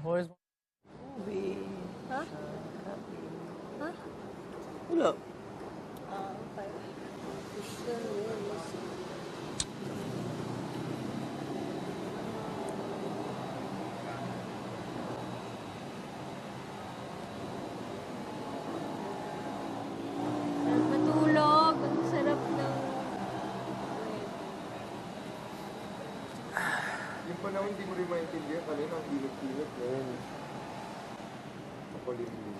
Boys. Ubi. Ha? Ha? Wala. Okay. Gusto nyo. Sarap matulog. Ang sarap ng... Yung panahon hindi mo rin maintindihan kanina ang init-init ngayon. Makulimlim.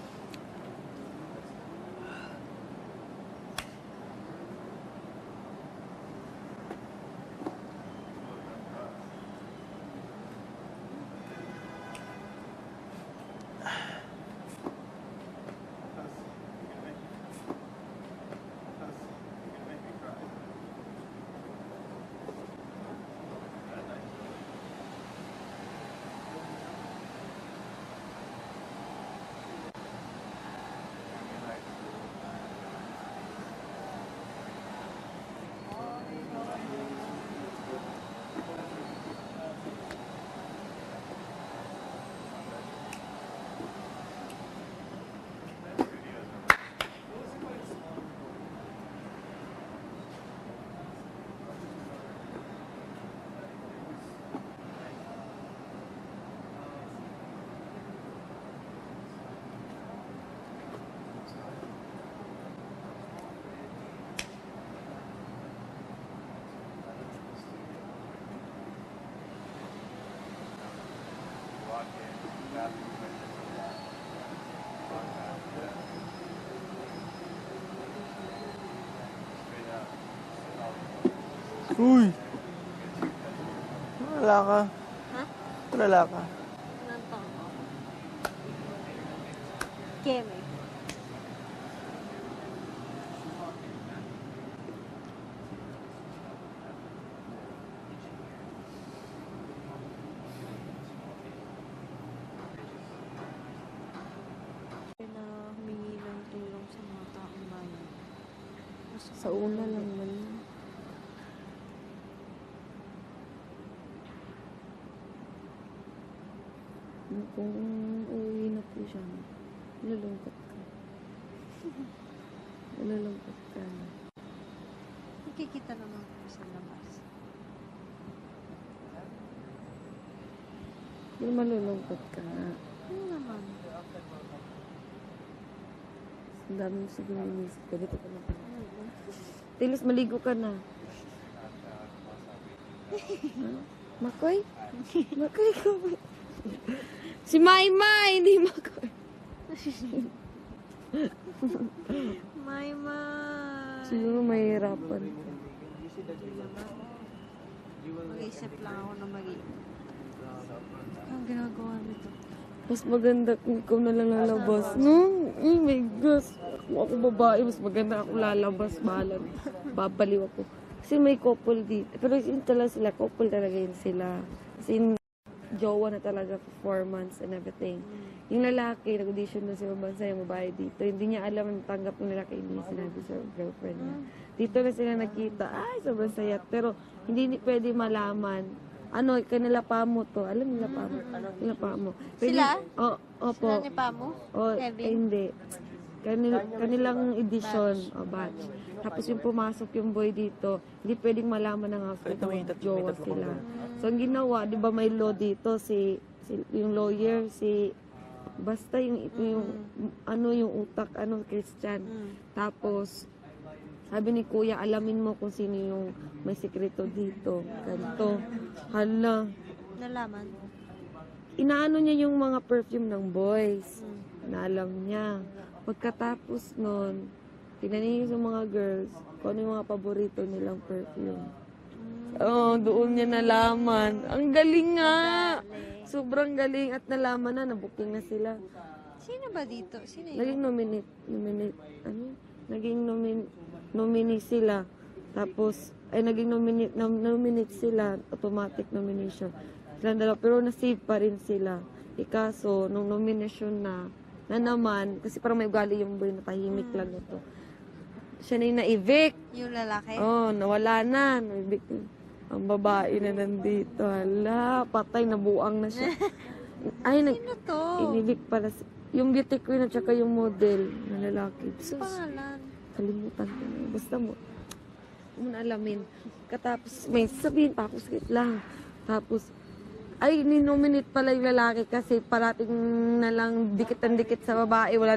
Uy! Wala ka. Ha? Wala ka. Nantang ko. Keme. Na humingi ng tulong sa mga taong bayan. Sa una lang man. Kung uuwi na po siya, nalulungkot ka. Nalulungkot ka. Nakikita naman ko sa labas. Hindi malulungkot ka. Ano naman? Ang dami mo siguro inisip ka. Dito ka na pa. Tilis, maligo ka na. Huh? Makoy? Makoy ka ba? Si Maymay, hindi Makoy. Mayma. Siguro mahihirapan. Mag-isip lang ako na ang ginagawa nito. Mas maganda kung ikaw na lang lalabas. No? Oh my gosh. Kung ako babae, mas maganda ako lalabas. Bahala. Babaliw ako. Kasi may couple dito. Pero yun talaga sila. Couple talaga yun sila. Kasi jowa na talaga for 4 months and everything. Yung lalaki, nag-audition na sa ibang bansa, yung babae dito. Hindi niya alam ang tanggap ng lalaki. Hindi niya sinabi sa girlfriend niya. Dito na sila nakita. Ay, sobrang saya. Pero hindi pwede malaman. Ano, kanila pa mo to. Alam nila pa mo. Kanila pa mo. Sila? Opo. Sila ni Pamo? Kevin? Hindi. Kanilang edition o batch. Tapos yung pumasok yung boy dito, hindi pwedeng malaman ng household na jowa sila. So ang ginawa, di ba may law dito, yung lawyer, basta yung ito yung yung utak, Christian. Tapos sabi ni Kuya, alamin mo kung sino yung may sekreto dito. Ganito. Hala. Nalaman? Inaano niya yung mga perfume ng boys. Naalam niya. Pagkatapos nun, tinanong sa mga girls kung ano yung mga paborito nilang perfume. Oh, doon niya nalaman. Ang galing nga! Sobrang galing. At nalaman na, nabuking na sila. Sino ba dito? Sino yun? Naging nominee sila. Tapos, naging nominate sila. Automatic nomination. Silang dalawa. Pero nasave pa rin sila. Ikaso, nung nomination na naman, kasi parang may ugali yung boy na tahimik lang ito. Siya na yung na-evict. Yung lalaki? Nawala na. Na-evict. Ang babae na nandito. Hala, patay, nabuang na siya. Ay, Sino to? inibig pala. Yung beauty queen at saka yung model na lalaki. Sus, Pangalan. kalimutan ko na. Basta mo na alamin. Katapos, may sabihin pa ako, sakit lang. Tapos, ay, ninominate pala yung lalaki kasi parating na lang dikit-dikit sa babae. Wala